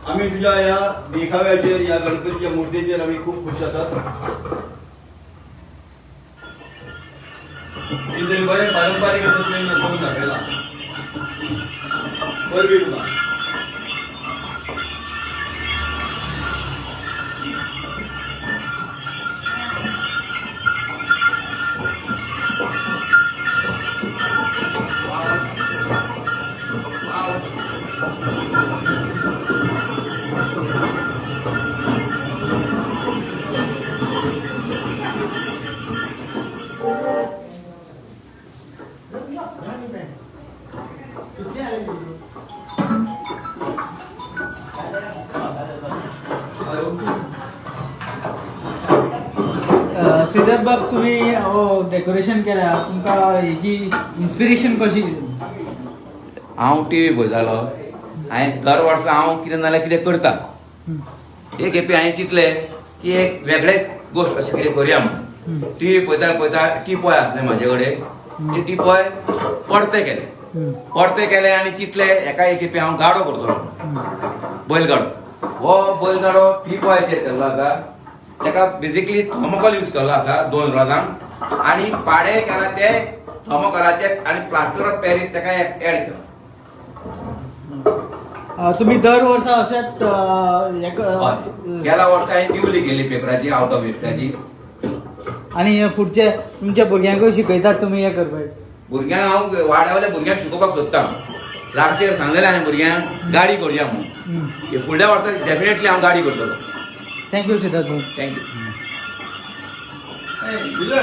आम्ही तुझ्या या देखाव्याचेर या गणपतीच्या मूर्तीचेर आम्ही खूप खुश आसात. कितें बरें पारंपारीक असो तुवें करून दाखयला. बरें तुका. श्रीधर बाब तुम्ही डेकोरेशन केल्या तुमका हेची इन्स्पिरेशन कशी? हांव टीव्ही पळयतालो. हांवें दर वर्सा हांव कितें नाल्यार कितें करता. एक खेपे हांवें चिंतलें की एक वेगळेच गोश्ट अशें कितें करया म्हणून. टीव्ही पळयता पळयता टिपॉय आसलें म्हाजे कडेन. ते टिपॉय पडते केले आनी चिंतलें एका एक खेपे हांव गाडो करतलो, बैलगाडो. हो बैलगाडो टिपॉयाचेर केल्लो आसा. तेका बेजिकली थर्मोकॉल यूज केल्लो आसा 2 रोजांक आनी पाडे केला ते थर्मोकॉलाचे आनी प्लास्टर ऑफ पॅरिस तेका एड केला. तुम्ही दर वर्सा अशेंच गेल्या वर्सा हांवें दिवली गेली पेपराची आवट ऑफ वेस्टाची. आणि फुडचे तुमच्या भुरग्यांकूय शिकयतात तुम्ही हे करपाक? भुरग्यांक हांव वाड्यावयल्या भुरग्यांक शिकोवपाक सोदता. लास्ट इयर सांगलेलें हांवें भुरग्यांक गाडी करया म्हणून. फुडल्या वर्सा डेफिनेटली हांव गाडी करतलो. थँक्यू श्रीधर भाऊ. थँक्यू.